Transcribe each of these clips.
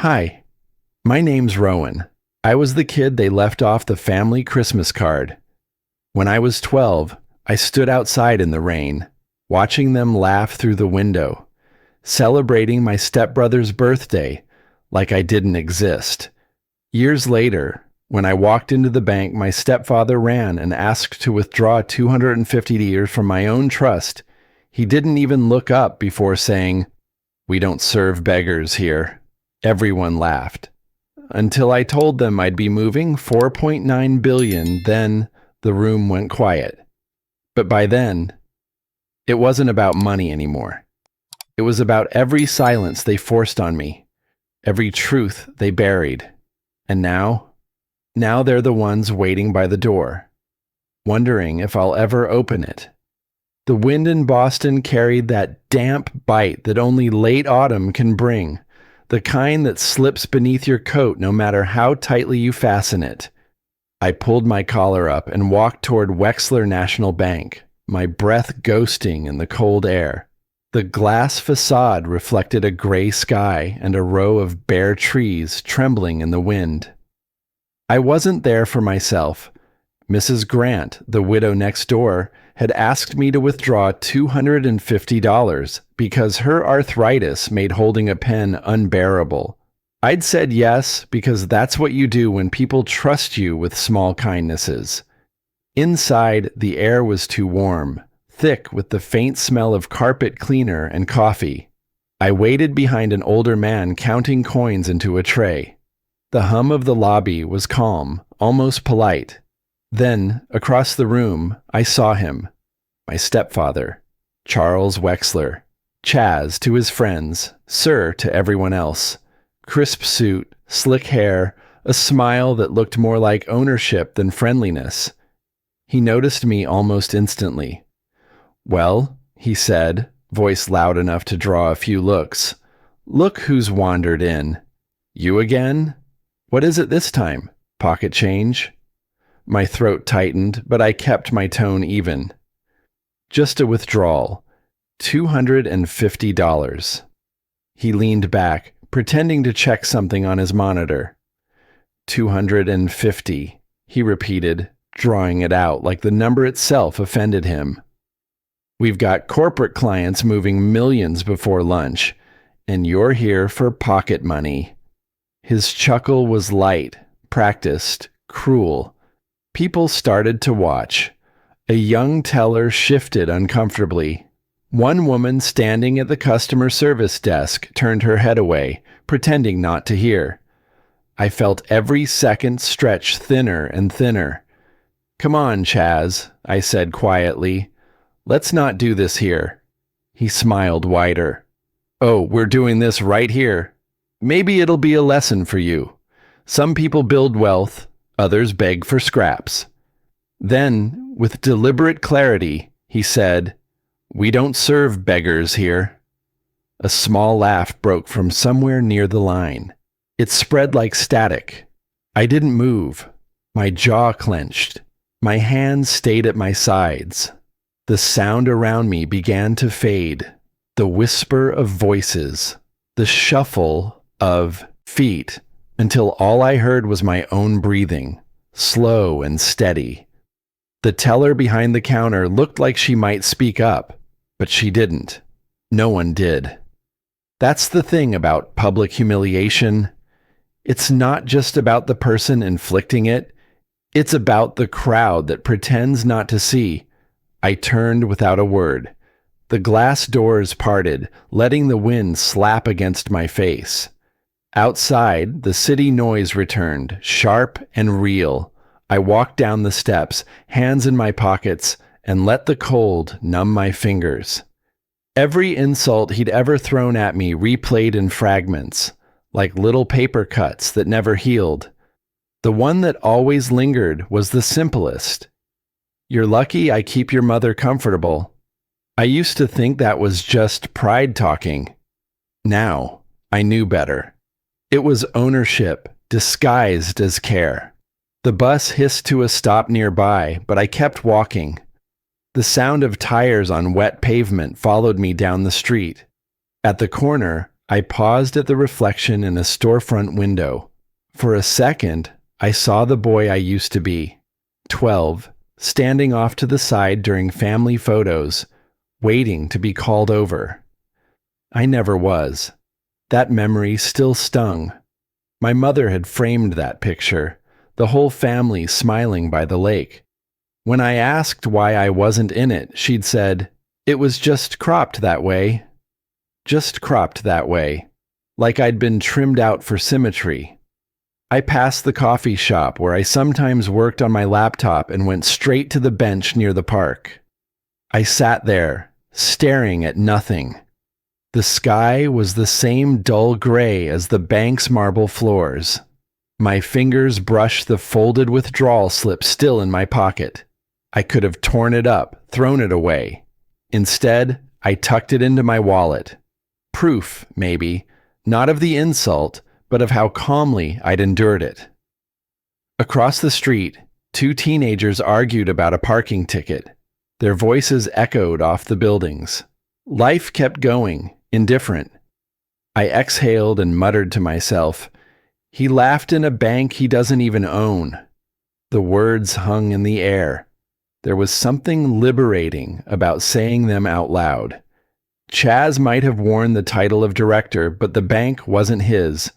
Hi, my name's Rowan. I was the kid they left off the family Christmas card. When I was 12, I stood outside in the rain, watching them laugh through the window, celebrating my stepbrother's birthday like I didn't exist. Years later, when I walked into the bank, my stepfather ran and asked to withdraw $250 from my own trust. He didn't even look up before saying, "We don't serve beggars here." Everyone laughed. Until I told them I'd be moving $4.9 billion, then the room went quiet. But by then, it wasn't about money anymore. It was about every silence they forced on me, every truth they buried. And now they're the ones waiting by the door, wondering if I'll ever open it. The wind in Boston carried that damp bite that only late autumn can bring, the kind that slips beneath your coat no matter how tightly you fasten it. I pulled my collar up and walked toward Wexler National Bank, my breath ghosting in the cold air. The glass facade reflected a gray sky and a row of bare trees trembling in the wind. I wasn't there for myself. Mrs. Grant, the widow next door, had asked me to withdraw $250 because her arthritis made holding a pen unbearable. I'd said yes because that's what you do when people trust you with small kindnesses. Inside, the air was too warm, thick with the faint smell of carpet cleaner and coffee. I waited behind an older man counting coins into a tray. The hum of the lobby was calm, almost polite. Then, across the room, I saw him, my stepfather, Charles Wexler, Chaz to his friends, Sir to everyone else, crisp suit, slick hair, a smile that looked more like ownership than friendliness. He noticed me almost instantly. "Well," he said, voice loud enough to draw a few looks, "look who's wandered in. You again? What is it this time? Pocket change?" My throat tightened, but I kept my tone even. "Just a withdrawal. $250. He leaned back, pretending to check something on his monitor. $250, he repeated, drawing it out like the number itself offended him. "We've got corporate clients moving millions before lunch, and you're here for pocket money." His chuckle was light, practiced, cruel. People started to watch. A young teller shifted uncomfortably. One woman standing at the customer service desk turned her head away, pretending not to hear. I felt every second stretch thinner and thinner. "Come on, Chaz," I said quietly. "Let's not do this here." He smiled wider. "Oh, we're doing this right here. Maybe it'll be a lesson for you. Some people build wealth, others beg for scraps." Then, with deliberate clarity, he said, "We don't serve beggars here." A small laugh broke from somewhere near the line. It spread like static. I didn't move. My jaw clenched. My hands stayed at my sides. The sound around me began to fade. The whisper of voices. The shuffle of feet, until all I heard was my own breathing, slow and steady. The teller behind the counter looked like she might speak up, but she didn't. No one did. That's the thing about public humiliation. It's not just about the person inflicting it. It's about the crowd that pretends not to see. I turned without a word. The glass doors parted, letting the wind slap against my face. Outside, the city noise returned, sharp and real. I walked down the steps, hands in my pockets, and let the cold numb my fingers. Every insult he'd ever thrown at me replayed in fragments, like little paper cuts that never healed. The one that always lingered was the simplest. "You're lucky I keep your mother comfortable." I used to think that was just pride talking. Now, I knew better. It was ownership, disguised as care. The bus hissed to a stop nearby, but I kept walking. The sound of tires on wet pavement followed me down the street. At the corner, I paused at the reflection in a storefront window. For a second, I saw the boy I used to be, 12, standing off to the side during family photos, waiting to be called over. I never was. That memory still stung. My mother had framed that picture, the whole family smiling by the lake. When I asked why I wasn't in it, she'd said, "It was just cropped that way." Just cropped that way, like I'd been trimmed out for symmetry. I passed the coffee shop where I sometimes worked on my laptop and went straight to the bench near the park. I sat there, staring at nothing. The sky was the same dull gray as the bank's marble floors. My fingers brushed the folded withdrawal slip still in my pocket. I could have torn it up, thrown it away. Instead, I tucked it into my wallet. Proof, maybe, not of the insult, but of how calmly I'd endured it. Across the street, two teenagers argued about a parking ticket. Their voices echoed off the buildings. Life kept going, indifferent. I exhaled and muttered to myself, "He laughed in a bank he doesn't even own." The words hung in the air. There was something liberating about saying them out loud. Chaz might have worn the title of director, but the bank wasn't his.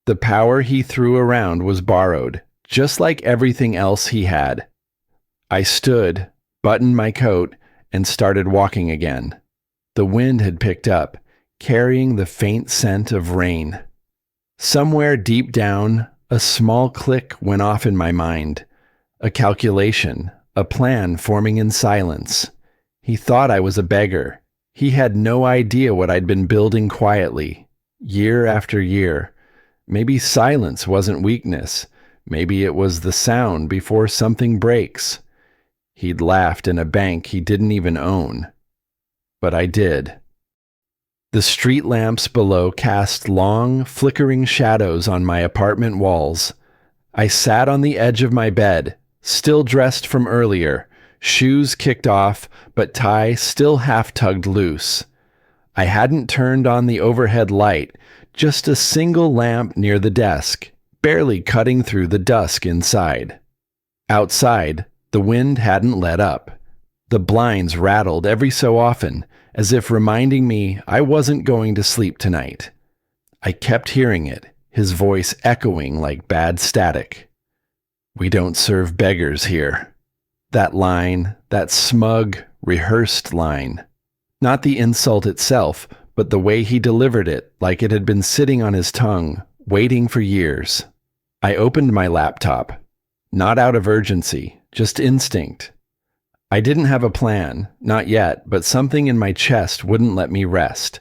The power he threw around was borrowed, just like everything else he had. I stood, buttoned my coat, and started walking again. The wind had picked up, carrying the faint scent of rain. Somewhere deep down, a small click went off in my mind. A calculation, a plan forming in silence. He thought I was a beggar. He had no idea what I'd been building quietly, year after year. Maybe silence wasn't weakness. Maybe it was the sound before something breaks. He'd laughed in a bank he didn't even own. But I did. The street lamps below cast long, flickering shadows on my apartment walls. I sat on the edge of my bed, still dressed from earlier, shoes kicked off, but tie still half-tugged loose. I hadn't turned on the overhead light, just a single lamp near the desk, barely cutting through the dusk inside. Outside, the wind hadn't let up. The blinds rattled every so often, as if reminding me I wasn't going to sleep tonight. I kept hearing it, his voice echoing like bad static. "We don't serve beggars here." That line, that smug, rehearsed line. Not the insult itself, but the way he delivered it, like it had been sitting on his tongue, waiting for years. I opened my laptop. Not out of urgency, just instinct. I didn't have a plan, not yet, but something in my chest wouldn't let me rest.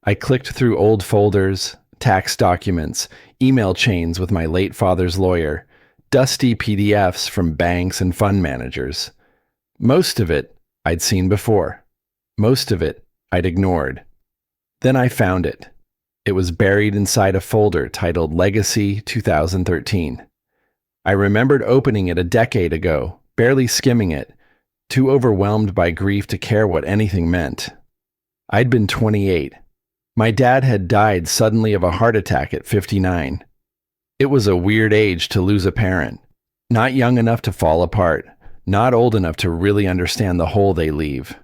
I clicked through old folders, tax documents, email chains with my late father's lawyer, dusty PDFs from banks and fund managers. Most of it I'd seen before. Most of it I'd ignored. Then I found it. It was buried inside a folder titled Legacy 2013. I remembered opening it a decade ago, barely skimming it, too overwhelmed by grief to care what anything meant. I'd been 28. My dad had died suddenly of a heart attack at 59. It was a weird age to lose a parent. Not young enough to fall apart, not old enough to really understand the hole they leave.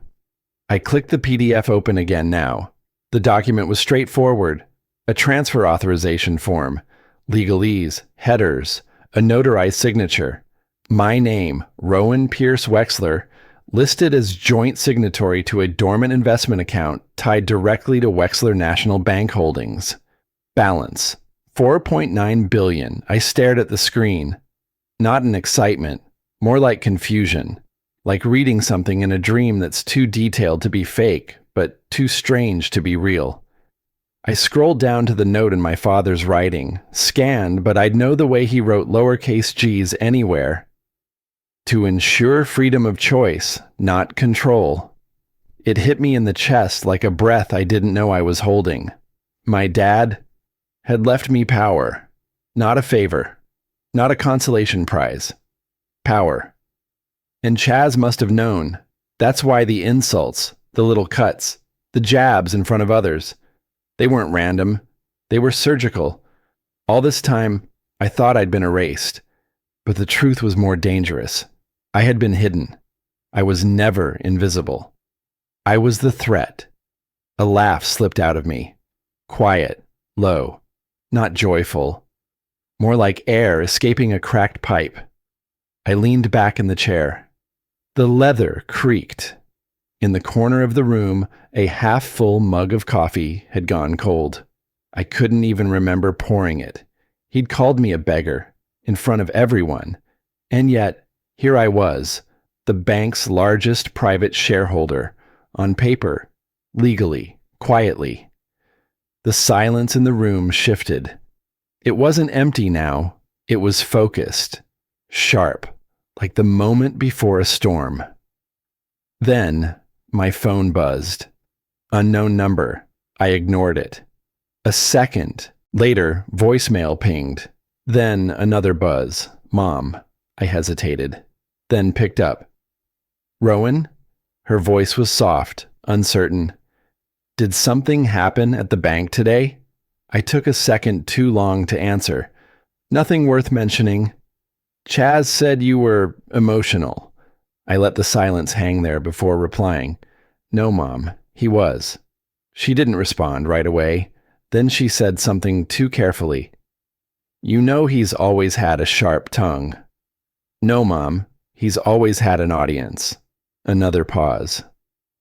I clicked the PDF open again now. The document was straightforward. A transfer authorization form, legalese, headers, a notarized signature. My name, Rowan Pierce Wexler, listed as joint signatory to a dormant investment account tied directly to Wexler National Bank Holdings. Balance, $4.9 billion. I stared at the screen. Not in excitement, more like confusion. Like reading something in a dream that's too detailed to be fake, but too strange to be real. I scrolled down to the note in my father's writing, scanned, but I'd know the way he wrote lowercase g's anywhere. To ensure freedom of choice, not control. It hit me in the chest like a breath I didn't know I was holding. My dad had left me power. Not a favor. Not a consolation prize. Power. And Chaz must have known. That's why the insults, the little cuts, the jabs in front of others. They weren't random. They were surgical. All this time, I thought I'd been erased. But the truth was more dangerous. I had been hidden. I was never invisible. I was the threat. A laugh slipped out of me. Quiet, low, not joyful. More like air escaping a cracked pipe. I leaned back in the chair. The leather creaked. In the corner of the room, a half-full mug of coffee had gone cold. I couldn't even remember pouring it. He'd called me a beggar, in front of everyone. And yet, here I was, the bank's largest private shareholder, on paper, legally, quietly. The silence in the room shifted. It wasn't empty now. It was focused, sharp, like the moment before a storm. Then, my phone buzzed. Unknown number. I ignored it. A second later, voicemail pinged. Then another buzz. Mom. I hesitated. Then picked up. Rowan? Her voice was soft, uncertain. Did something happen at the bank today? I took a second too long to answer. Nothing worth mentioning. Chaz said you were emotional. I let the silence hang there before replying. No, Mom, he was. She didn't respond right away. Then she said something too carefully. You know he's always had a sharp tongue. No, Mom, he's always had an audience. Another pause.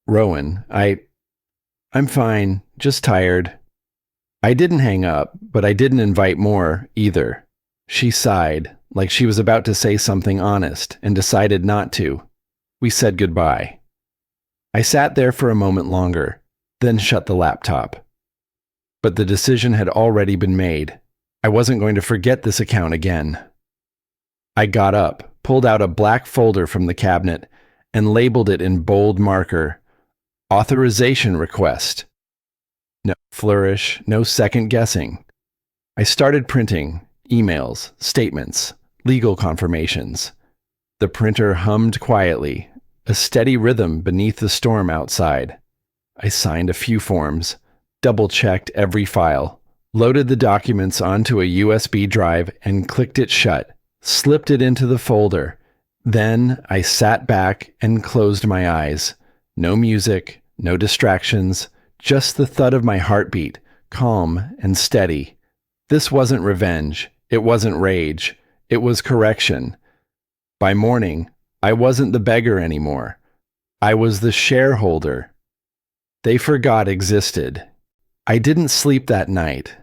Rowan, I'm fine, just tired. I didn't hang up, but I didn't invite more either. She sighed, like she was about to say something honest, and decided not to. We said goodbye. I sat there for a moment longer, then shut the laptop. But the decision had already been made. I wasn't going to forget this account again. I got up, pulled out a black folder from the cabinet, and labeled it in bold marker. Authorization request. No flourish, no second guessing. I started printing emails, statements, legal confirmations. The printer hummed quietly, a steady rhythm beneath the storm outside. I signed a few forms, double-checked every file, loaded the documents onto a USB drive and clicked it shut, slipped it into the folder. Then I sat back and closed my eyes. No music, no distractions, just the thud of my heartbeat, calm and steady. This wasn't revenge. It wasn't rage. It was correction. By morning, I wasn't the beggar anymore. I was the shareholder. They forgot existed. I didn't sleep that night.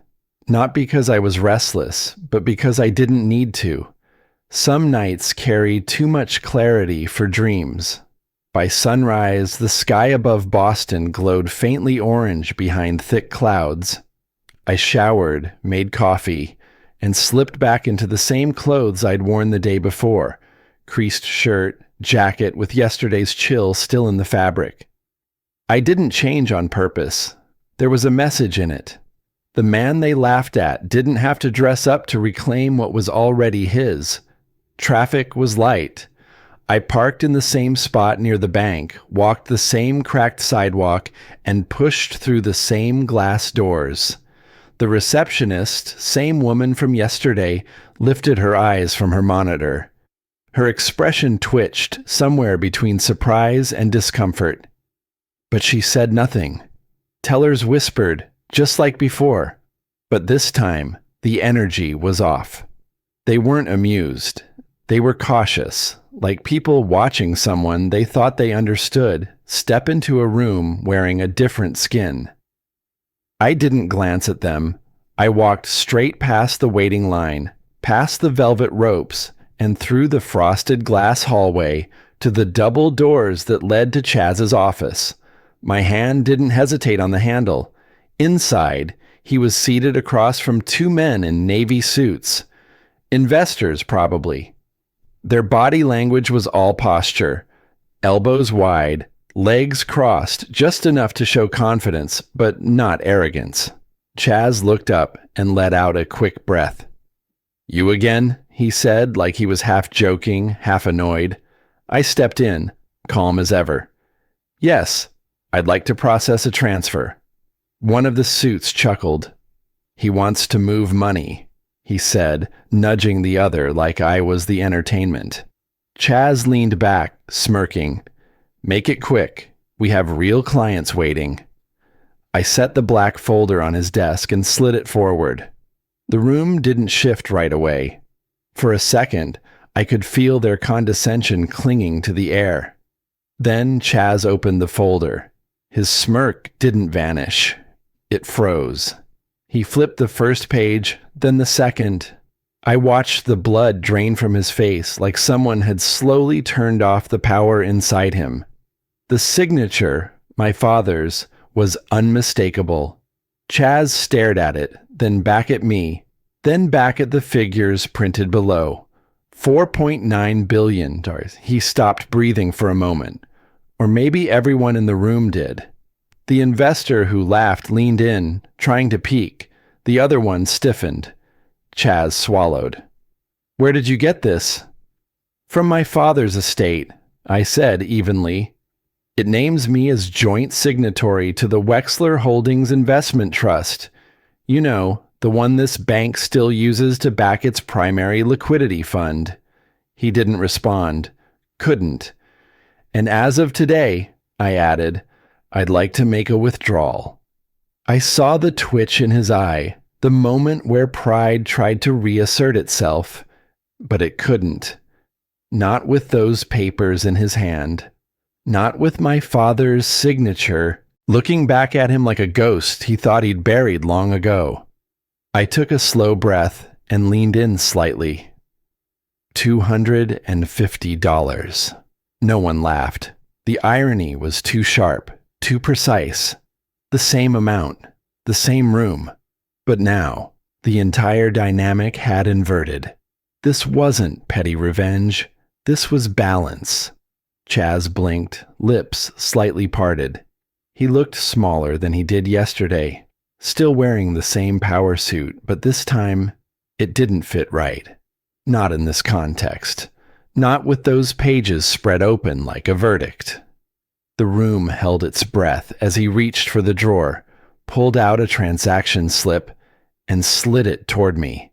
Not because I was restless, but because I didn't need to. Some nights carry too much clarity for dreams. By sunrise, the sky above Boston glowed faintly orange behind thick clouds. I showered, made coffee, and slipped back into the same clothes I'd worn the day before. Creased shirt, jacket with yesterday's chill still in the fabric. I didn't change on purpose. There was a message in it. The man they laughed at didn't have to dress up to reclaim what was already his. Traffic was light. I parked in the same spot near the bank, walked the same cracked sidewalk, and pushed through the same glass doors. The receptionist, same woman from yesterday, lifted her eyes from her monitor. Her expression twitched somewhere between surprise and discomfort. But she said nothing. Tellers whispered, just like before. But this time, the energy was off. They weren't amused. They were cautious, like people watching someone they thought they understood step into a room wearing a different skin. I didn't glance at them. I walked straight past the waiting line, past the velvet ropes, and through the frosted glass hallway to the double doors that led to Chaz's office. My hand didn't hesitate on the handle. Inside, he was seated across from two men in navy suits. Investors, probably. Their body language was all posture. Elbows wide, legs crossed just enough to show confidence, but not arrogance. Chaz looked up and let out a quick breath. You again? He said, like he was half joking, half annoyed. I stepped in, calm as ever. Yes, I'd like to process a transfer. One of the suits chuckled. "He wants to move money," he said, nudging the other like I was the entertainment. Chaz leaned back, smirking. "Make it quick. We have real clients waiting." I set the black folder on his desk and slid it forward. The room didn't shift right away. For a second, I could feel their condescension clinging to the air. Then Chaz opened the folder. His smirk didn't vanish. It froze. He flipped the first page, then the second. I watched the blood drain from his face like someone had slowly turned off the power inside him. The signature, my father's, was unmistakable. Chaz stared at it, then back at me, then back at the figures printed below. $4.9 billion. He stopped breathing for a moment. Or maybe everyone in the room did. The investor who laughed leaned in, trying to peek. The other one stiffened. Chaz swallowed. "Where did you get this?" "From my father's estate," I said evenly. "It names me as joint signatory to the Wexler Holdings Investment Trust. You know, the one this bank still uses to back its primary liquidity fund." He didn't respond. Couldn't. "And as of today," I added, "I'd like to make a withdrawal." I saw the twitch in his eye, the moment where pride tried to reassert itself, but it couldn't. Not with those papers in his hand. Not with my father's signature, looking back at him like a ghost he thought he'd buried long ago. I took a slow breath and leaned in slightly. $250. No one laughed. The irony was too sharp, too precise. The same amount, the same room. But now, the entire dynamic had inverted. This wasn't petty revenge. This was balance. Chaz blinked, lips slightly parted. He looked smaller than he did yesterday, still wearing the same power suit, but this time, it didn't fit right. Not in this context. Not with those pages spread open like a verdict. The room held its breath as he reached for the drawer, pulled out a transaction slip, and slid it toward me.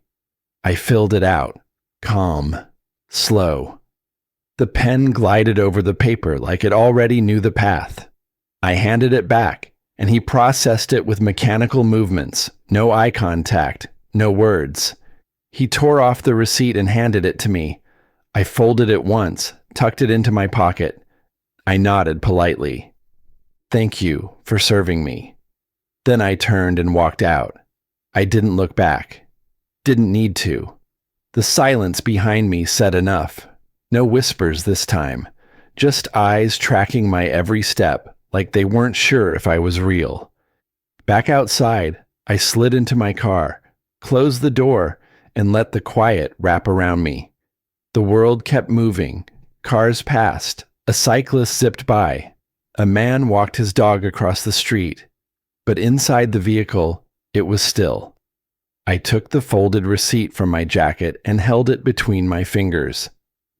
I filled it out, calm, slow. The pen glided over the paper like it already knew the path. I handed it back, and he processed it with mechanical movements, no eye contact, no words. He tore off the receipt and handed it to me. I folded it once, tucked it into my pocket. I nodded politely. "Thank you for serving me." Then I turned and walked out. I didn't look back. Didn't need to. The silence behind me said enough. No whispers this time. Just eyes tracking my every step, like they weren't sure if I was real. Back outside, I slid into my car, closed the door, and let the quiet wrap around me. The world kept moving. Cars passed. A cyclist zipped by. A man walked his dog across the street. But inside the vehicle, it was still. I took the folded receipt from my jacket and held it between my fingers.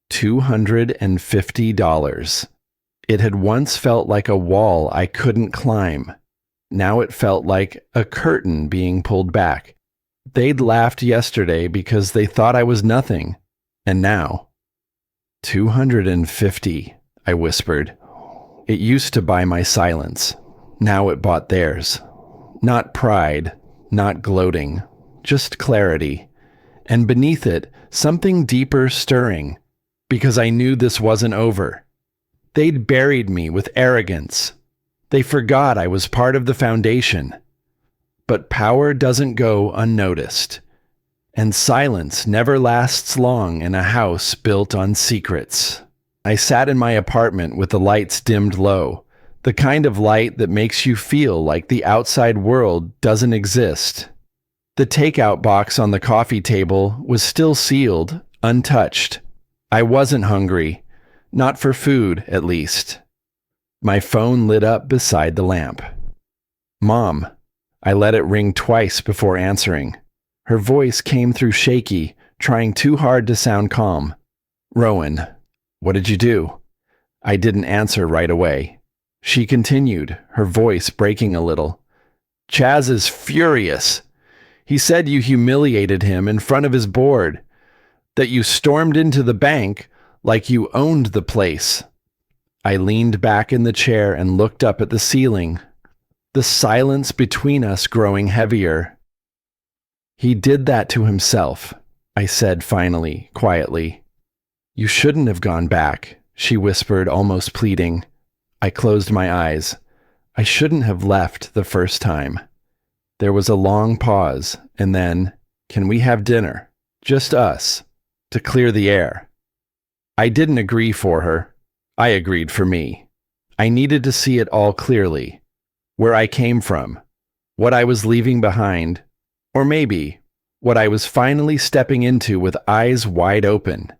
$250. It had once felt like a wall I couldn't climb. Now it felt like a curtain being pulled back. They'd laughed yesterday because they thought I was nothing. And now, $250, I whispered. It used to buy my silence. Now it bought theirs. Not pride, not gloating, just clarity. And beneath it, something deeper stirring, because I knew this wasn't over. They'd buried me with arrogance. They forgot I was part of the foundation. But power doesn't go unnoticed. And silence never lasts long in a house built on secrets. I sat in my apartment with the lights dimmed low, the kind of light that makes you feel like the outside world doesn't exist. The takeout box on the coffee table was still sealed, untouched. I wasn't hungry, not for food, at least. My phone lit up beside the lamp. "Mom." I let it ring twice before answering. Her voice came through shaky, trying too hard to sound calm. "Rowan, what did you do?" I didn't answer right away. She continued, her voice breaking a little. Chaz is furious. He said you humiliated him in front of his board, that you stormed into the bank like you owned the place. I leaned back in the chair and looked up at the ceiling, the silence between us growing heavier. He did that to himself, I said finally, quietly. You shouldn't have gone back, she whispered, almost pleading. I closed my eyes. I shouldn't have left the first time. There was a long pause, and then, can we have dinner? Just us, to clear the air. I didn't agree for her. I agreed for me. I needed to see it all clearly. Where I came from, what I was leaving behind, or maybe what I was finally stepping into with eyes wide open.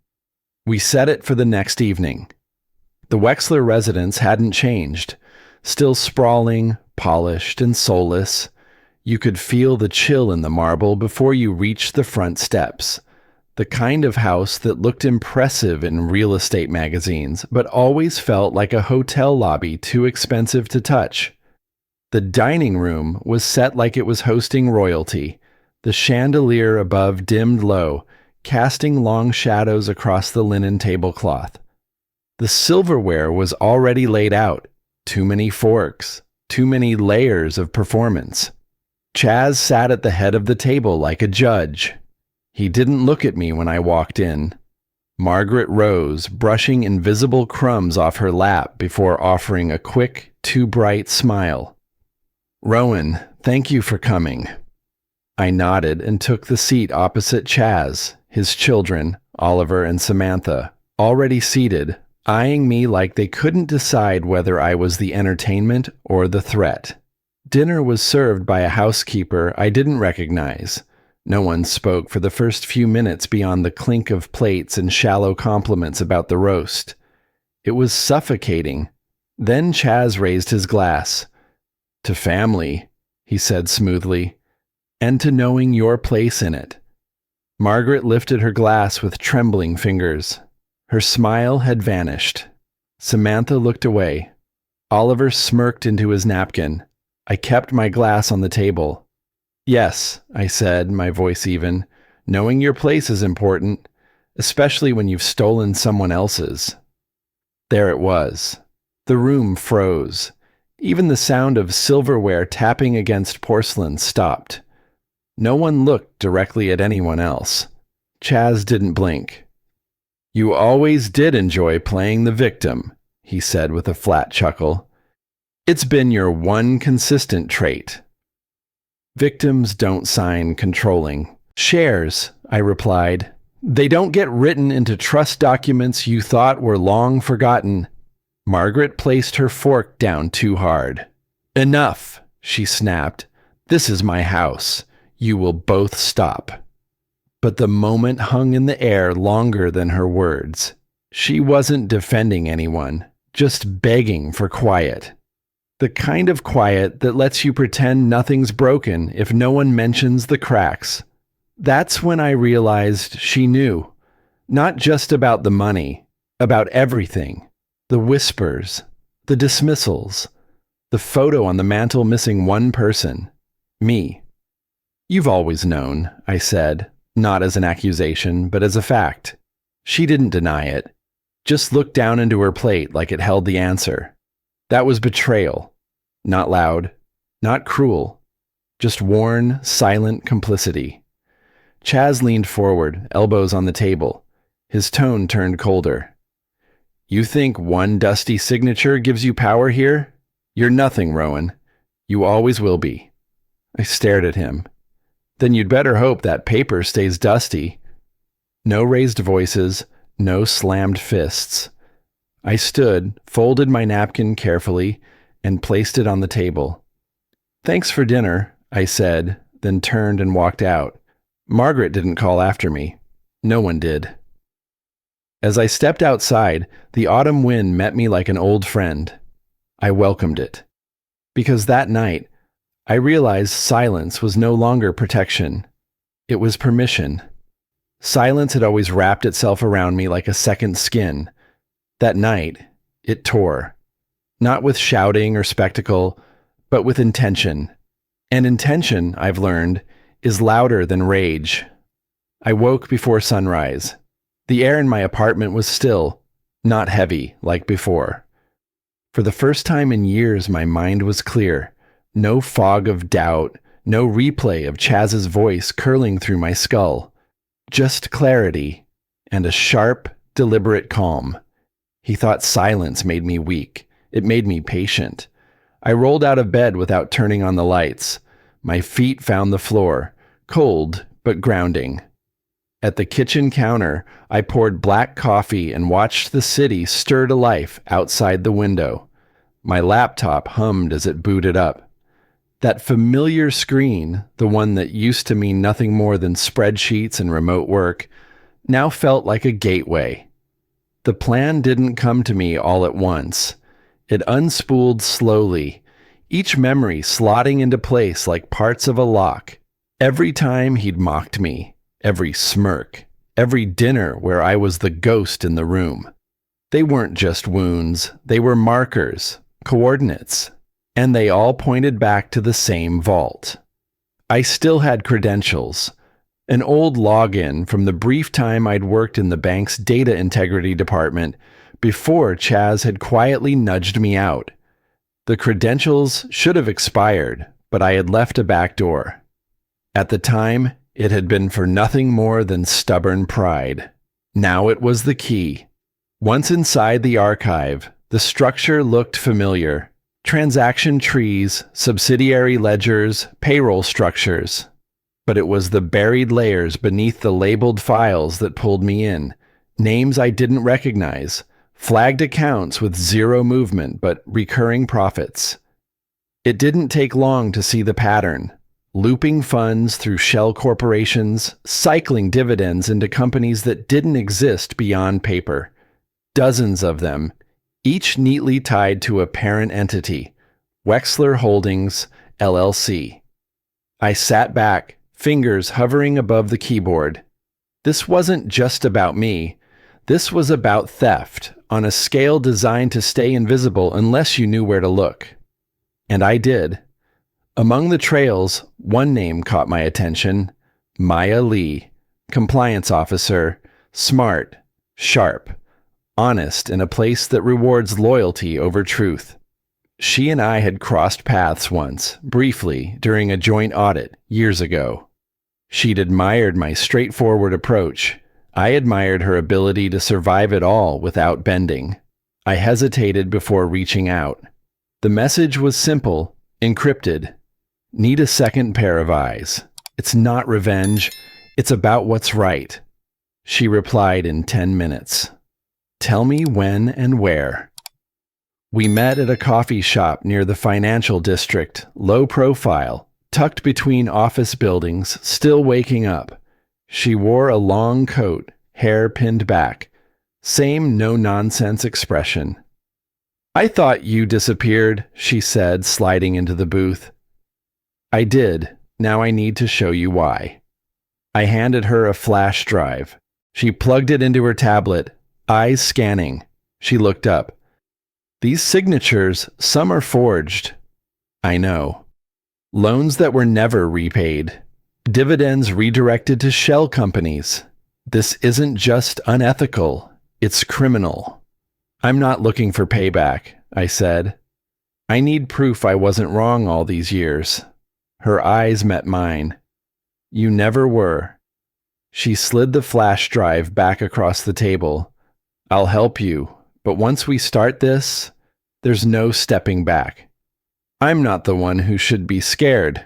We set it for the next evening. The Wexler residence hadn't changed, still sprawling, polished, and soulless. You could feel the chill in the marble before you reached the front steps. The kind of house that looked impressive in real estate magazines, but always felt like a hotel lobby too expensive to touch. The dining room was set like it was hosting royalty, the chandelier above dimmed low, casting long shadows across the linen tablecloth. The silverware was already laid out, too many forks, too many layers of performance. Chaz sat at the head of the table like a judge. He didn't look at me when I walked in. Margaret rose, brushing invisible crumbs off her lap before offering a quick, too bright smile. Rowan, thank you for coming. I nodded and took the seat opposite Chaz, his children, Oliver and Samantha, already seated, eyeing me like they couldn't decide whether I was the entertainment or the threat. Dinner was served by a housekeeper I didn't recognize. No one spoke for the first few minutes beyond the clink of plates and shallow compliments about the roast. It was suffocating. Then Chaz raised his glass. To family, he said smoothly, and to knowing your place in it. Margaret lifted her glass with trembling fingers. Her smile had vanished. Samantha looked away. Oliver smirked into his napkin. I kept my glass on the table. Yes, I said, my voice even. Knowing your place is important, especially when you've stolen someone else's. There it was. The room froze. Even the sound of silverware tapping against porcelain stopped. No one looked directly at anyone else. Chaz didn't blink. You always did enjoy playing the victim, he said with a flat chuckle. It's been your one consistent trait. Victims don't sign controlling shares, I replied. They don't get written into trust documents you thought were long forgotten. Margaret placed her fork down too hard. Enough, she snapped. This is my house. You will both stop. But the moment hung in the air longer than her words. She wasn't defending anyone, just begging for quiet. The kind of quiet that lets you pretend nothing's broken if no one mentions the cracks. That's when I realized she knew. Not just about the money, about everything. The whispers, the dismissals, the photo on the mantel missing one person. Me. You've always known, I said, not as an accusation, but as a fact. She didn't deny it. Just looked down into her plate like it held the answer. That was betrayal. Not loud, not cruel, just worn, silent complicity. Chaz leaned forward, elbows on the table. His tone turned colder. You think one dusty signature gives you power here? You're nothing, Rowan. You always will be. I stared at him. Then you'd better hope that paper stays dusty. No raised voices, no slammed fists. I stood, folded my napkin carefully, and placed it on the table. Thanks for dinner, I said, then turned and walked out. Margaret didn't call after me. No one did. As I stepped outside, the autumn wind met me like an old friend. I welcomed it. Because that night, I realized silence was no longer protection. It was permission. Silence had always wrapped itself around me like a second skin. That night, it tore. Not with shouting or spectacle, but with intention. And intention, I've learned, is louder than rage. I woke before sunrise. The air in my apartment was still, not heavy like before. For the first time in years, my mind was clear. No fog of doubt, no replay of Chaz's voice curling through my skull. Just clarity and a sharp, deliberate calm. He thought silence made me weak. It made me patient. I rolled out of bed without turning on the lights. My feet found the floor, cold but grounding. At the kitchen counter, I poured black coffee and watched the city stir to life outside the window. My laptop hummed as it booted up. That familiar screen, the one that used to mean nothing more than spreadsheets and remote work, now felt like a gateway. The plan didn't come to me all at once. It unspooled slowly, each memory slotting into place like parts of a lock. Every time he'd mocked me, every smirk, every dinner where I was the ghost in the room. They weren't just wounds, they were markers, coordinates, and they all pointed back to the same vault. I still had credentials, an old login from the brief time I'd worked in the bank's data integrity department before Chaz had quietly nudged me out. The credentials should have expired, but I had left a back door. At the time, it had been for nothing more than stubborn pride. Now it was the key. Once inside the archive, the structure looked familiar. Transaction trees, subsidiary ledgers, payroll structures. But it was the buried layers beneath the labeled files that pulled me in. Names I didn't recognize. Flagged accounts with zero movement but recurring profits. It didn't take long to see the pattern. Looping funds through shell corporations, cycling dividends into companies that didn't exist beyond paper. Dozens of them, each neatly tied to a parent entity, Wexler Holdings, LLC. I sat back, fingers hovering above the keyboard. This wasn't just about me. This was about theft, on a scale designed to stay invisible unless you knew where to look. And I did. Among the trails, one name caught my attention, Maya Lee, compliance officer, smart, sharp, honest in a place that rewards loyalty over truth. She and I had crossed paths once, briefly, during a joint audit years ago. She'd admired my straightforward approach. I admired her ability to survive it all without bending. I hesitated before reaching out. The message was simple, encrypted. Need a second pair of eyes. It's not revenge. It's about what's right. She replied in 10 minutes. Tell me when and where. We met at a coffee shop near the financial district, low profile, tucked between office buildings, still waking up. She wore a long coat, hair pinned back. Same no-nonsense expression. I thought you disappeared, she said, sliding into the booth. I did. Now I need to show you why. I handed her a flash drive. She plugged it into her tablet, eyes scanning. She looked up. These signatures, some are forged. I know. Loans that were never repaid. Dividends redirected to shell companies. This isn't just unethical, it's criminal. I'm not looking for payback, I said. I need proof I wasn't wrong all these years. Her eyes met mine. You never were. She slid the flash drive back across the table. I'll help you, but once we start this, there's no stepping back. I'm not the one who should be scared.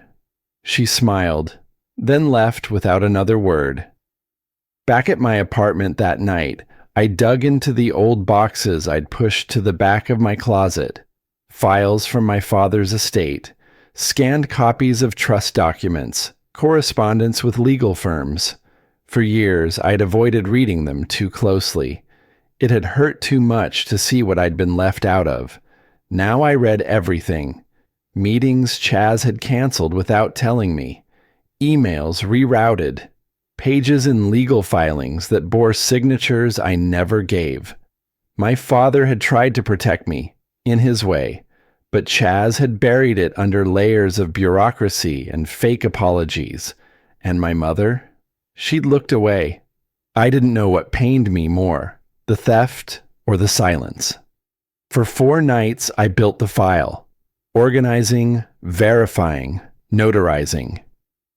She smiled, then left without another word. Back at my apartment that night, I dug into the old boxes I'd pushed to the back of my closet. Files from my father's estate, scanned copies of trust documents, correspondence with legal firms. For years, I'd avoided reading them too closely. It had hurt too much to see what I'd been left out of. Now I read everything. Meetings Chaz had canceled without telling me. Emails rerouted. Pages in legal filings that bore signatures I never gave. My father had tried to protect me, in his way, But Chaz had buried it under layers of bureaucracy and fake apologies. And my mother? She'd looked away. I didn't know what pained me more, the theft or the silence. For 4 nights, I built the file, organizing, verifying, notarizing.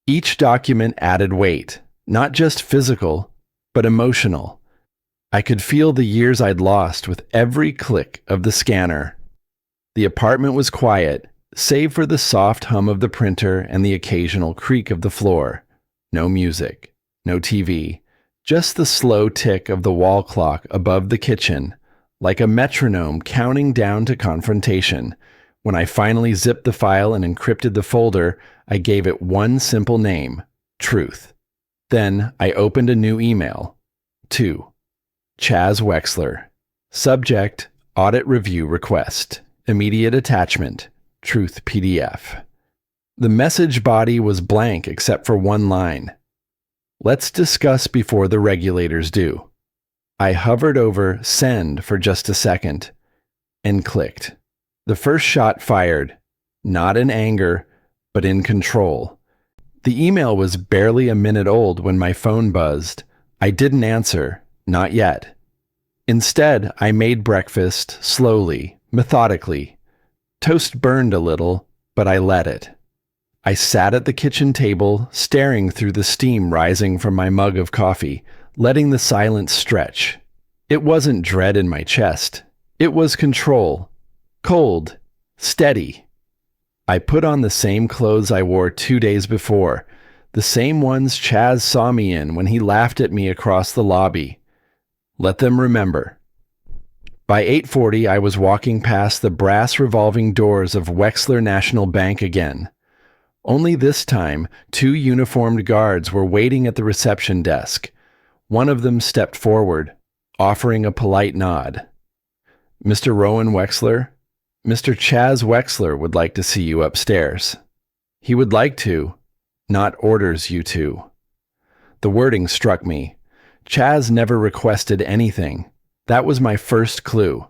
Each document added weight, not just physical, but emotional. I could feel the years I'd lost with every click of the scanner. The apartment was quiet, save for the soft hum of the printer and the occasional creak of the floor. No music, no TV, just the slow tick of the wall clock above the kitchen, like a metronome counting down to confrontation. When I finally zipped the file and encrypted the folder, I gave it one simple name, Truth. Then I opened a new email. 2. Chaz Wexler. Subject, Audit Review Request. Immediate attachment, Truth PDF. The message body was blank except for one line. Let's discuss before the regulators do. I hovered over send for just a second and clicked. The first shot fired, not in anger, but in control. The email was barely a minute old when my phone buzzed. I didn't answer, not yet. Instead, I made breakfast slowly, methodically. Toast burned a little, but I let it. I sat at the kitchen table, staring through the steam rising from my mug of coffee, letting the silence stretch. It wasn't dread in my chest. It was control. Cold. Steady. I put on the same clothes I wore 2 days before, the same ones Chaz saw me in when he laughed at me across the lobby. Let them remember. By 8:40, I was walking past the brass revolving doors of Wexler National Bank again. Only this time, 2 uniformed guards were waiting at the reception desk. One of them stepped forward, offering a polite nod. Mr. Rowan Wexler, Mr. Chaz Wexler would like to see you upstairs. He would like to, not orders you to. The wording struck me. Chaz never requested anything. That was my first clue.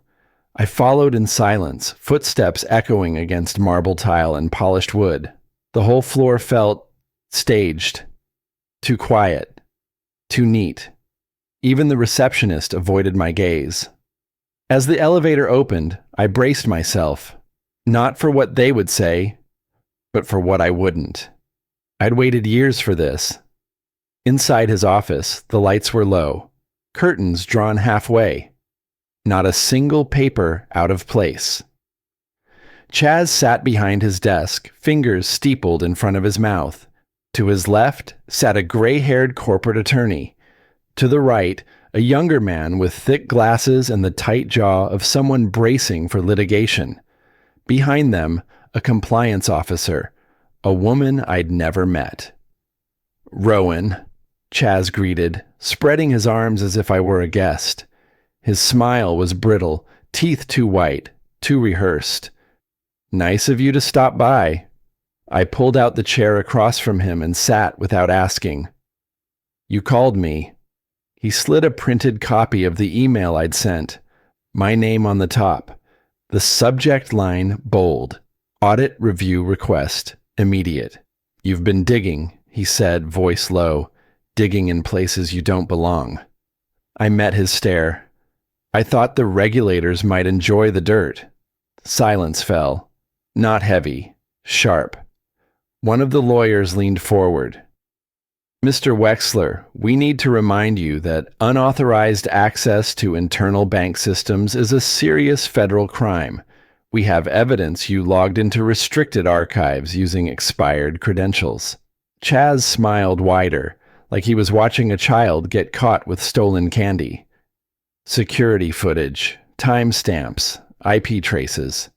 I followed in silence, footsteps echoing against marble tile and polished wood. The whole floor felt staged, too quiet, too neat. Even the receptionist avoided my gaze. As the elevator opened, I braced myself, not for what they would say, but for what I wouldn't. I'd waited years for this. Inside his office, the lights were low, curtains drawn halfway. Not a single paper out of place. Chaz sat behind his desk, fingers steepled in front of his mouth. To his left sat a gray-haired corporate attorney. To the right, a younger man with thick glasses and the tight jaw of someone bracing for litigation. Behind them, a compliance officer, a woman I'd never met. Rowan, Chaz greeted, spreading his arms as if I were a guest. His smile was brittle, teeth too white, too rehearsed. Nice of you to stop by. I pulled out the chair across from him and sat without asking. You called me. He slid a printed copy of the email I'd sent. My name on the top. The subject line bold. Audit review request. Immediate. You've been digging, he said, voice low. Digging in places you don't belong. I met his stare. I thought the regulators might enjoy the dirt. Silence fell. Not heavy. Sharp. One of the lawyers leaned forward. Mr. Wexler, we need to remind you that unauthorized access to internal bank systems is a serious federal crime. We have evidence you logged into restricted archives using expired credentials. Chaz smiled wider, like he was watching a child get caught with stolen candy. Security footage, timestamps, IP traces.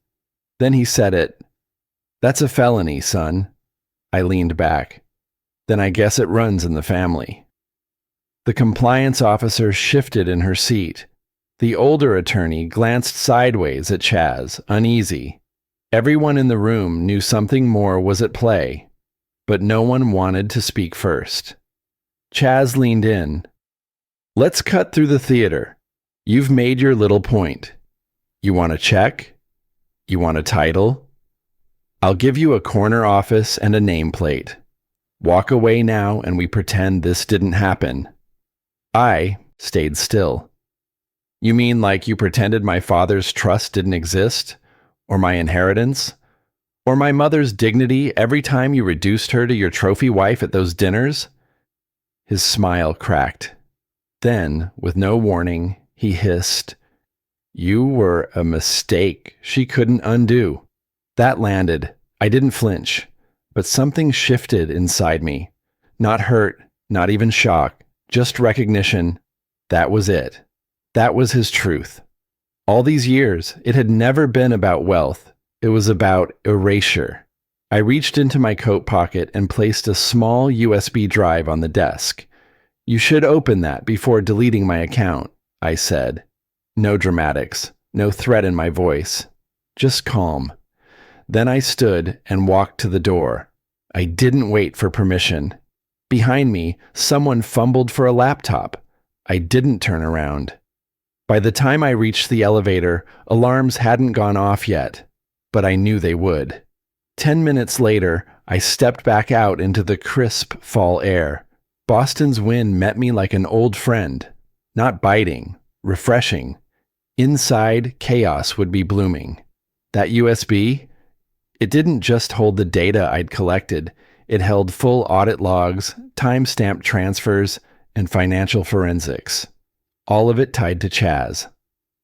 Then he said it. That's a felony, son. I leaned back. Then I guess it runs in the family. The compliance officer shifted in her seat. The older attorney glanced sideways at Chaz, uneasy. Everyone in the room knew something more was at play, but no one wanted to speak first. Chaz leaned in. Let's cut through the theater. You've made your little point. You want a check? You want a title? I'll give you a corner office and a nameplate. Walk away now and we pretend this didn't happen. I stayed still. You mean like you pretended my father's trust didn't exist? Or my inheritance? Or my mother's dignity every time you reduced her to your trophy wife at those dinners? His smile cracked. Then, with no warning, he hissed, "You were a mistake she couldn't undo." That landed. I didn't flinch, but something shifted inside me. Not hurt, not even shock, just recognition. That was it. That was his truth. All these years, it had never been about wealth. It was about erasure. I reached into my coat pocket and placed a small USB drive on the desk. "You should open that before deleting my account," I said. No dramatics, no threat in my voice, just calm. Then I stood and walked to the door. I didn't wait for permission. Behind me, someone fumbled for a laptop. I didn't turn around. By the time I reached the elevator, alarms hadn't gone off yet, but I knew they would. 10 minutes later, I stepped back out into the crisp fall air. Boston's wind met me like an old friend, not biting, refreshing. Inside, chaos would be blooming. That USB? It didn't just hold the data I'd collected. It held full audit logs, time-stamped transfers, and financial forensics. All of it tied to Chaz.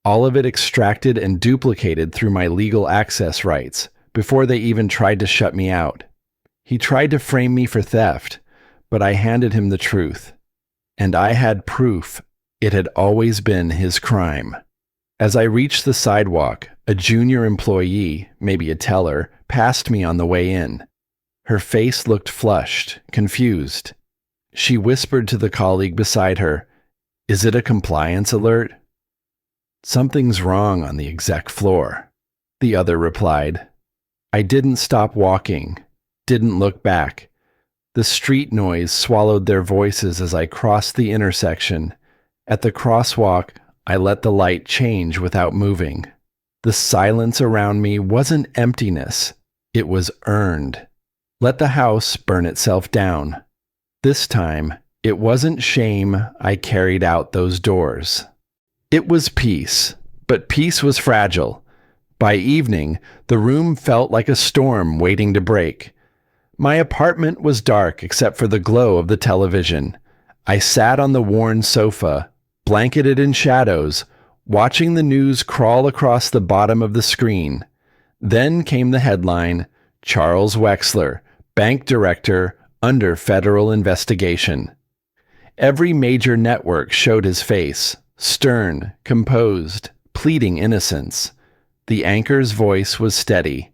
All of it extracted and duplicated through my legal access rights before they even tried to shut me out. He tried to frame me for theft, but I handed him the truth. And I had proof it had always been his crime. As I reached the sidewalk, a junior employee, maybe a teller, passed me on the way in. Her face looked flushed, confused. She whispered to the colleague beside her, "Is it a compliance alert?" "Something's wrong on the exec floor," the other replied. I didn't stop walking, didn't look back. The street noise swallowed their voices as I crossed the intersection. At the crosswalk, I let the light change without moving. The silence around me wasn't emptiness, it was earned. Let the house burn itself down. This time, it wasn't shame I carried out those doors. It was peace, but peace was fragile. By evening, the room felt like a storm waiting to break. My apartment was dark except for the glow of the television. I sat on the worn sofa, blanketed in shadows, watching the news crawl across the bottom of the screen. Then came the headline, "Charles Wexler, bank director, under federal investigation." Every major network showed his face, stern, composed, pleading innocence. The anchor's voice was steady.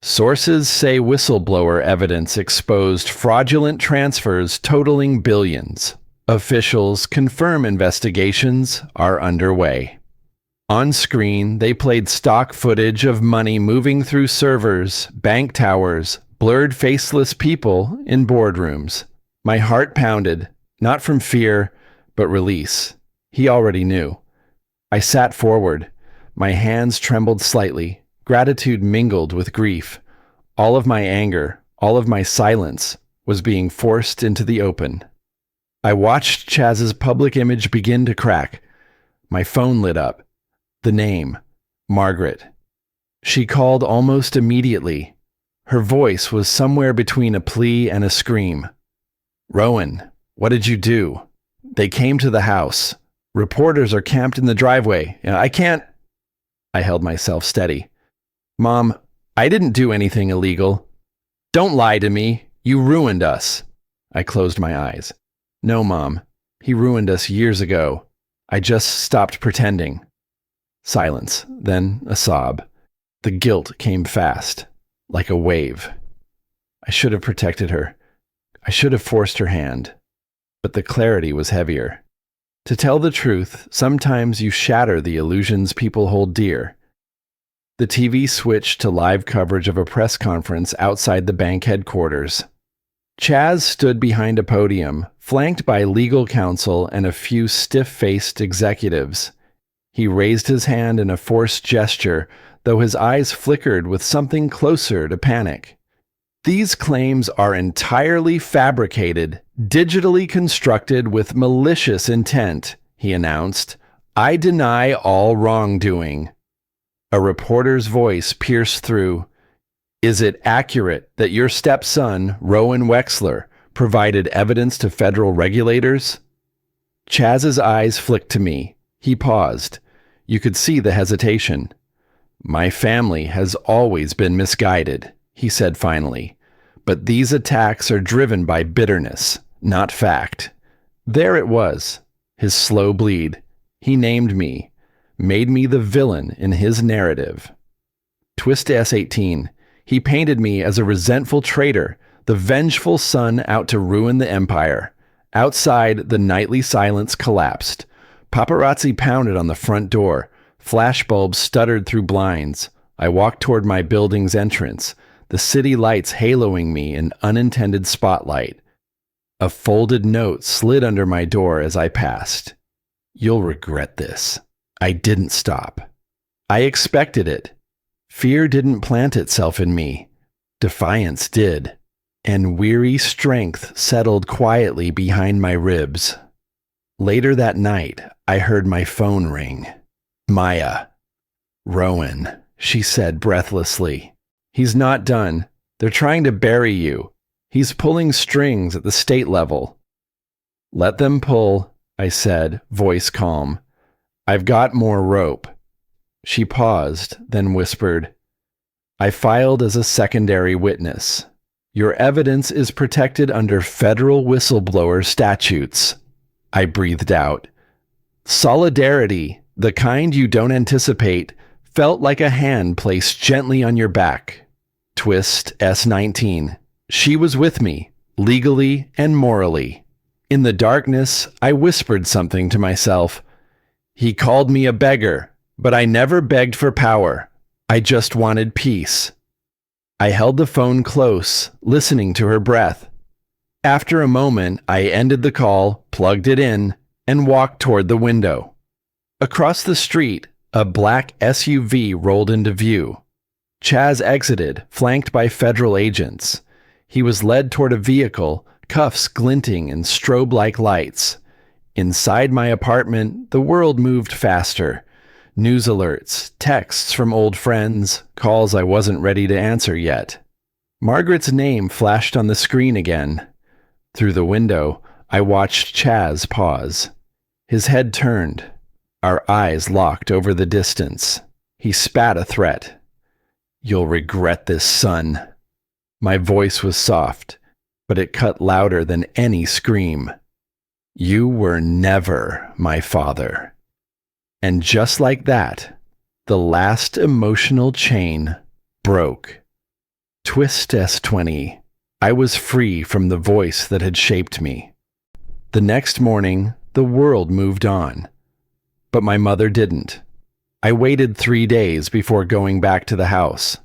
"Sources say whistleblower evidence exposed fraudulent transfers totaling billions. Officials confirm investigations are underway." On screen, they played stock footage of money moving through servers, bank towers, blurred faceless people in boardrooms. My heart pounded, not from fear, but release. He already knew. I sat forward. My hands trembled slightly. Gratitude mingled with grief. All of my anger, all of my silence, was being forced into the open. I watched Chaz's public image begin to crack. My phone lit up. The name, Margaret. She called almost immediately. Her voice was somewhere between a plea and a scream. "Rowan, what did you do? They came to the house. Reporters are camped in the driveway. I can't..." I held myself steady. "Mom, I didn't do anything illegal." "Don't lie to me. You ruined us." I closed my eyes. "No, Mom. He ruined us years ago. I just stopped pretending." Silence, then a sob. The guilt came fast, like a wave. I should have protected her. I should have forced her hand. But the clarity was heavier. To tell the truth, sometimes you shatter the illusions people hold dear. The TV switched to live coverage of a press conference outside the bank headquarters. Chaz stood behind a podium, flanked by legal counsel and a few stiff-faced executives. He raised his hand in a forced gesture, though his eyes flickered with something closer to panic. These claims are entirely fabricated, digitally constructed with malicious intent, he announced. I deny all wrongdoing. A reporter's voice pierced through. Is it accurate that your stepson, Rowan Wexler, provided evidence to federal regulators? Chaz's eyes flicked to me. He paused. You could see the hesitation. My family has always been misguided, he said finally. But these attacks are driven by bitterness, not fact. There it was, his slow bleed. He named me, made me the villain in his narrative. Twist S18. He painted me as a resentful traitor, the vengeful son out to ruin the empire. Outside, the nightly silence collapsed. Paparazzi pounded on the front door. Flashbulbs stuttered through blinds. I walked toward my building's entrance, the city lights haloing me in unintended spotlight. A folded note slid under my door as I passed. You'll regret this. I didn't stop. I expected it. Fear didn't plant itself in me. Defiance did. And weary strength settled quietly behind my ribs. Later that night, I heard my phone ring. Maya. Rowan, she said breathlessly. He's not done. They're trying to bury you. He's pulling strings at the state level. Let them pull, I said, voice calm. I've got more rope. She paused, then whispered, I filed as a secondary witness. Your evidence is protected under federal whistleblower statutes. I breathed out. Solidarity, the kind you don't anticipate, felt like a hand placed gently on your back. Twist S19. She was with me, legally and morally. In the darkness, I whispered something to myself. He called me a beggar, but I never begged for power. I just wanted peace. I held the phone close, listening to her breath. After a moment, I ended the call, plugged it in, and walked toward the window. Across the street, a black SUV rolled into view. Chaz exited, flanked by federal agents. He was led toward a vehicle, cuffs glinting in strobe-like lights. Inside my apartment, the world moved faster. News alerts, texts from old friends, calls I wasn't ready to answer yet. Margaret's name flashed on the screen again. Through the window, I watched Chaz pause. His head turned. Our eyes locked over the distance. He spat a threat. You'll regret this, son. My voice was soft, but it cut louder than any scream. You were never my father. And just like that, the last emotional chain broke. Twist S20. I was free from the voice that had shaped me. The next morning, the world moved on. But my mother didn't. I waited 3 days before going back to the house.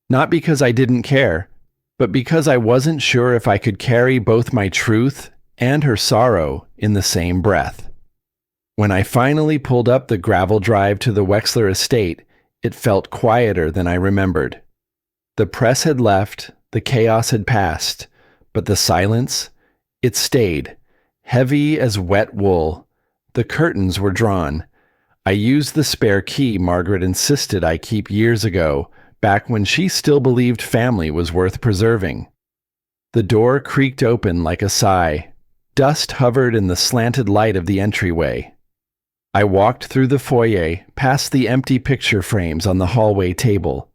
Not because I didn't care, but because I wasn't sure if I could carry both my truth and her sorrow in the same breath. When I finally pulled up the gravel drive to the Wexler estate, it felt quieter than I remembered. The press had left, the chaos had passed, but the silence, it stayed, heavy as wet wool. The curtains were drawn. I used the spare key Margaret insisted I keep years ago, back when she still believed family was worth preserving. The door creaked open like a sigh. Dust hovered in the slanted light of the entryway. I walked through the foyer, past the empty picture frames on the hallway table.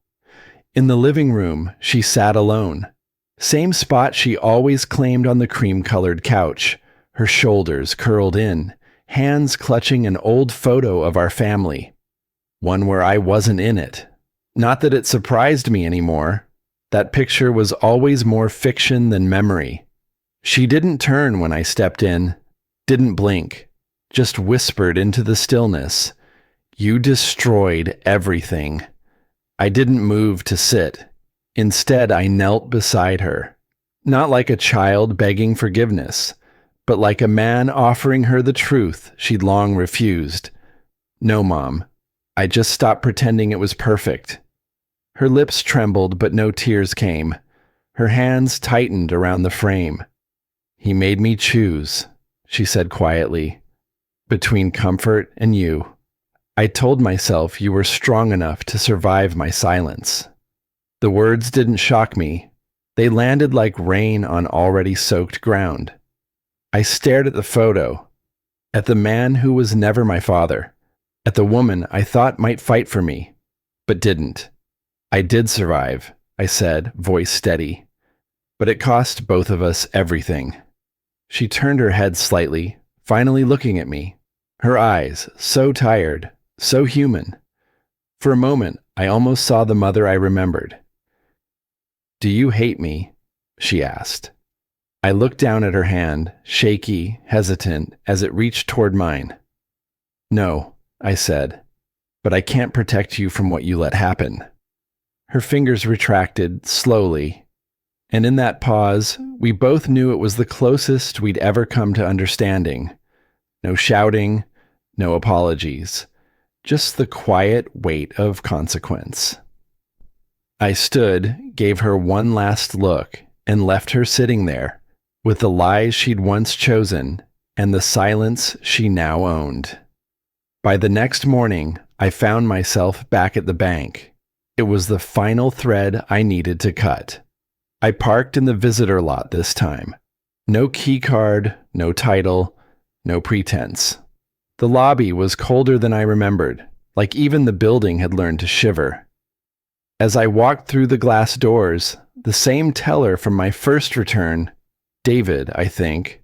In the living room, she sat alone. Same spot she always claimed on the cream-colored couch, her shoulders curled in, hands clutching an old photo of our family. One where I wasn't in it. Not that it surprised me anymore. That picture was always more fiction than memory. She didn't turn when I stepped in, didn't blink, just whispered into the stillness. You destroyed everything. I didn't move to sit. Instead, I knelt beside her. Not like a child begging forgiveness, but like a man offering her the truth she'd long refused. No, Mom. I just stopped pretending it was perfect. Her lips trembled, but no tears came. Her hands tightened around the frame. "He made me choose," she said quietly, "between comfort and you. I told myself you were strong enough to survive my silence." The words didn't shock me. They landed like rain on already soaked ground. I stared at the photo, at the man who was never my father, at the woman I thought might fight for me, but didn't. "I did survive," I said, voice steady. "But it cost both of us everything." She turned her head slightly, finally looking at me. Her eyes, so tired, so human. For a moment, I almost saw the mother I remembered. "Do you hate me?" she asked. I looked down at her hand, shaky, hesitant, as it reached toward mine. "No," I said, "but I can't protect you from what you let happen." Her fingers retracted, slowly, and in that pause, we both knew it was the closest we'd ever come to understanding. No shouting, no apologies, just the quiet weight of consequence. I stood, gave her one last look, and left her sitting there, with the lies she'd once chosen and the silence she now owned. By the next morning, I found myself back at the bank. It was the final thread I needed to cut. I parked in the visitor lot this time. No key card, no title, no pretense. The lobby was colder than I remembered, like even the building had learned to shiver. As I walked through the glass doors, the same teller from my first return, David, I think,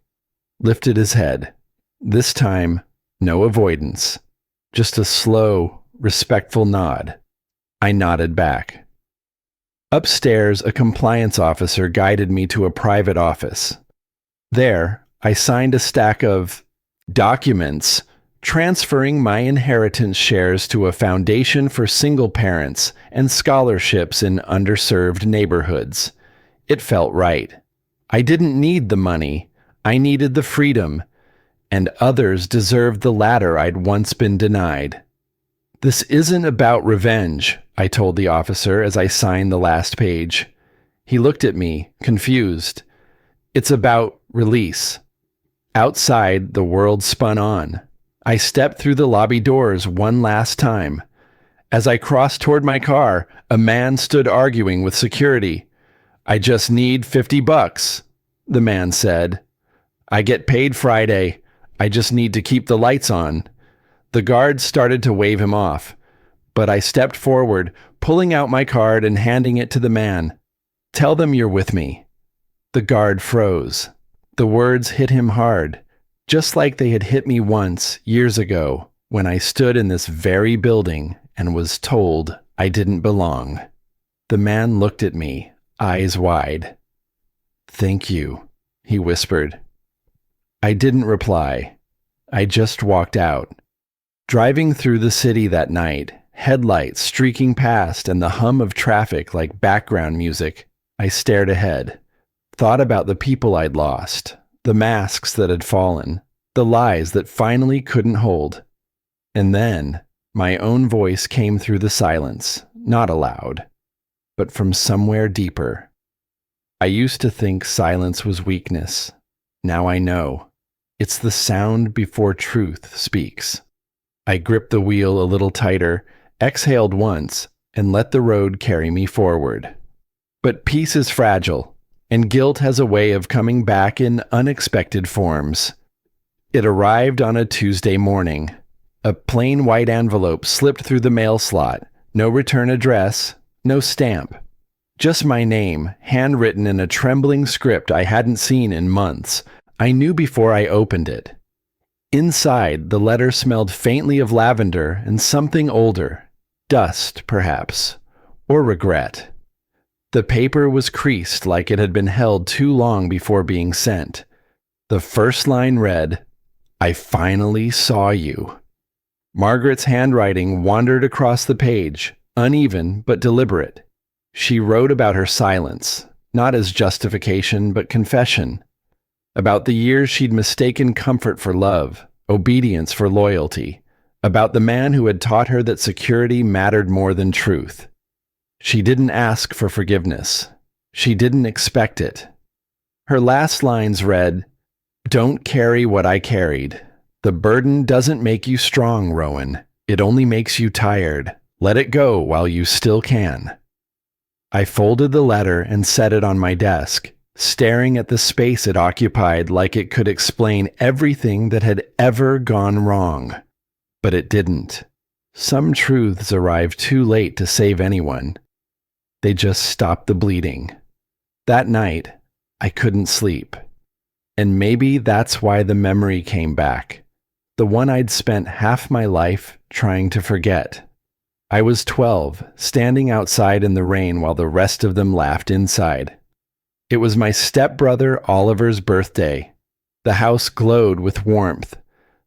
lifted his head. This time, no avoidance, just a slow, respectful nod. I nodded back. Upstairs, a compliance officer guided me to a private office. There, I signed a stack of documents transferring my inheritance shares to a foundation for single parents and scholarships in underserved neighborhoods. It felt right. I didn't need the money. I needed the freedom, and others deserved the latter I'd once been denied. "This isn't about revenge," I told the officer as I signed the last page. He looked at me, confused. "It's about release." Outside, the world spun on. I stepped through the lobby doors one last time. As I crossed toward my car, a man stood arguing with security. "I just need $50, the man said. "I get paid Friday. I just need to keep the lights on." The guard started to wave him off, but I stepped forward, pulling out my card and handing it to the man. "Tell them you're with me." The guard froze. The words hit him hard, just like they had hit me once, years ago, when I stood in this very building and was told I didn't belong. The man looked at me, eyes wide. "Thank you," he whispered. I didn't reply. I just walked out. Driving through the city that night, headlights streaking past and the hum of traffic like background music, I stared ahead, thought about the people I'd lost, the masks that had fallen, the lies that finally couldn't hold. And then, my own voice came through the silence, not aloud, but from somewhere deeper. I used to think silence was weakness. Now I know. It's the sound before truth speaks. I gripped the wheel a little tighter, exhaled once, and let the road carry me forward. But peace is fragile, and guilt has a way of coming back in unexpected forms. It arrived on a Tuesday morning. A plain white envelope slipped through the mail slot. No return address, no stamp. Just my name, handwritten in a trembling script I hadn't seen in months. I knew before I opened it. Inside, the letter smelled faintly of lavender and something older. Dust, perhaps, or regret. The paper was creased like it had been held too long before being sent. The first line read, "I finally saw you." Margaret's handwriting wandered across the page, uneven but deliberate. She wrote about her silence, not as justification but confession. About the years she'd mistaken comfort for love, obedience for loyalty. About the man who had taught her that security mattered more than truth. She didn't ask for forgiveness. She didn't expect it. Her last lines read, "Don't carry what I carried. The burden doesn't make you strong, Rowan. It only makes you tired. Let it go while you still can." I folded the letter and set it on my desk, staring at the space it occupied like it could explain everything that had ever gone wrong. But it didn't. Some truths arrived too late to save anyone. They just stopped the bleeding. That night, I couldn't sleep. And maybe that's why the memory came back. The one I'd spent half my life trying to forget. I was 12, standing outside in the rain while the rest of them laughed inside. It was my stepbrother Oliver's birthday. The house glowed with warmth,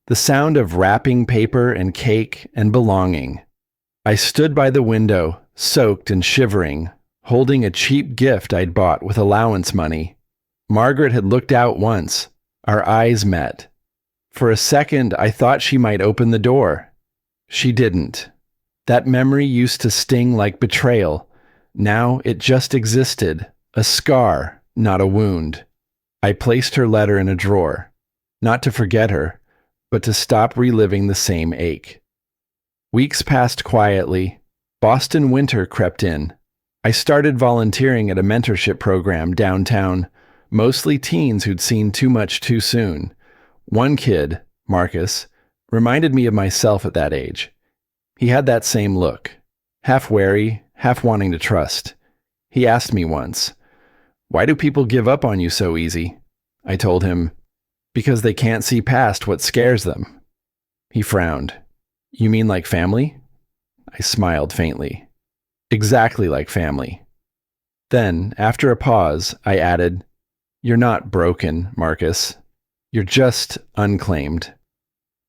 the sound of wrapping paper and cake and belonging. I stood by the window, soaked and shivering, holding a cheap gift I'd bought with allowance money. Margaret had looked out once. Our eyes met. For a second, I thought she might open the door. She didn't. That memory used to sting like betrayal. Now it just existed, a scar, not a wound. I placed her letter in a drawer, not to forget her, but to stop reliving the same ache. Weeks passed quietly. Boston winter crept in. I started volunteering at a mentorship program downtown, mostly teens who'd seen too much too soon. One kid, Marcus, reminded me of myself at that age. He had that same look, half wary, half wanting to trust. He asked me once, "Why do people give up on you so easy?" I told him, "Because they can't see past what scares them." He frowned. "You mean like family?" I smiled faintly. "Exactly like family." Then, after a pause, I added, "You're not broken, Marcus. You're just unclaimed."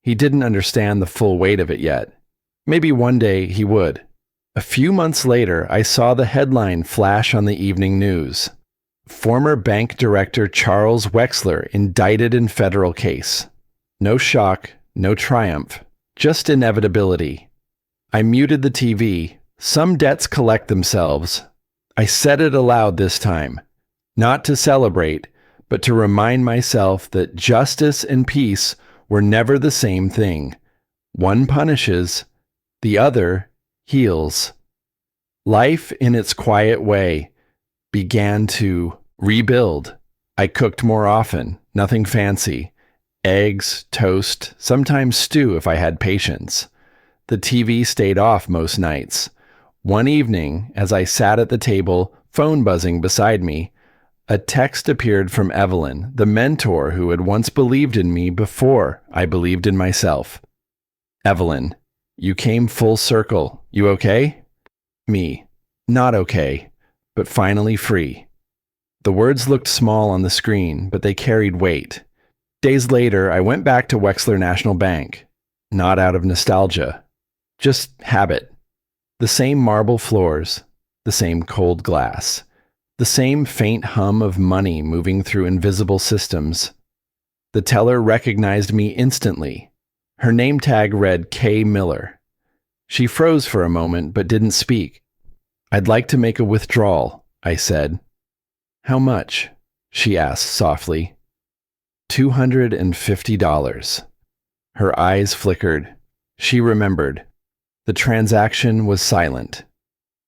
He didn't understand the full weight of it yet. Maybe one day he would. A few months later, I saw the headline flash on the evening news. Former bank director Charles Wexler indicted in federal case. No shock, no triumph, just inevitability. I muted the TV. Some debts collect themselves. I said it aloud this time, not to celebrate, but to remind myself that justice and peace were never the same thing. One punishes, the other heals. Life, in its quiet way, began to rebuild. I cooked more often, nothing fancy. Eggs, toast, sometimes stew if I had patience. The TV stayed off most nights. One evening, as I sat at the table, phone buzzing beside me, a text appeared from Evelyn, the mentor who had once believed in me before I believed in myself. "Evelyn, you came full circle. You okay?" Me, not okay, but finally free. The words looked small on the screen, but they carried weight. Days later, I went back to Wexler National Bank. Not out of nostalgia, just habit. The same marble floors, the same cold glass, the same faint hum of money moving through invisible systems. The teller recognized me instantly. Her name tag read K. Miller. She froze for a moment but didn't speak. "I'd like to make a withdrawal," I said. "How much?" she asked softly. $250. Her eyes flickered. She remembered. The transaction was silent.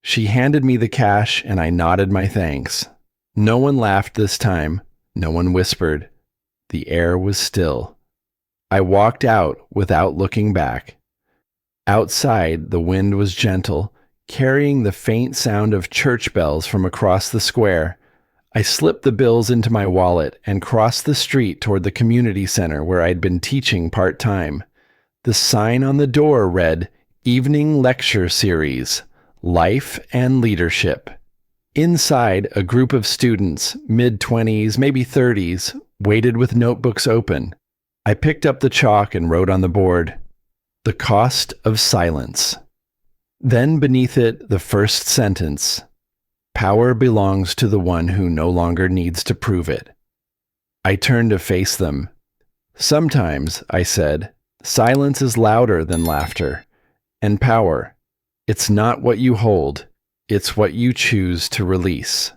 She handed me the cash and I nodded my thanks. No one laughed this time. No one whispered. The air was still. I walked out without looking back. Outside, the wind was gentle, carrying the faint sound of church bells from across the square. I slipped the bills into my wallet and crossed the street toward the community center where I'd been teaching part-time. The sign on the door read, "Evening Lecture Series, Life and Leadership." Inside, a group of students, mid-20s, maybe 30s, waited with notebooks open. I picked up the chalk and wrote on the board, "The Cost of Silence." Then beneath it, the first sentence, "Power belongs to the one who no longer needs to prove it." I turned to face them. "Sometimes," I said, "silence is louder than laughter. And power, it's not what you hold, It's what you choose to release.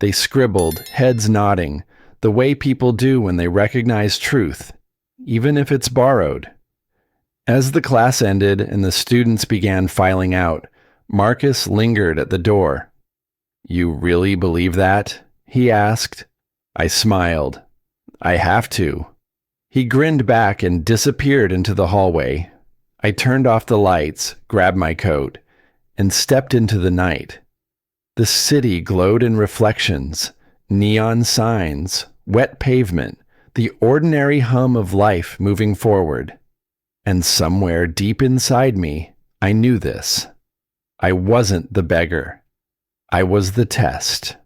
They scribbled, heads nodding, the way people do when they recognize truth, even if it's borrowed. As the class ended and the students began filing out, Marcus lingered at the door. "You really believe that?" he asked. I smiled. "I have to." He grinned back and disappeared into the hallway. I turned off the lights, grabbed my coat, and stepped into the night. The city glowed in reflections, neon signs, wet pavement, the ordinary hum of life moving forward. And somewhere deep inside me, I knew this. I wasn't the beggar. I was the test.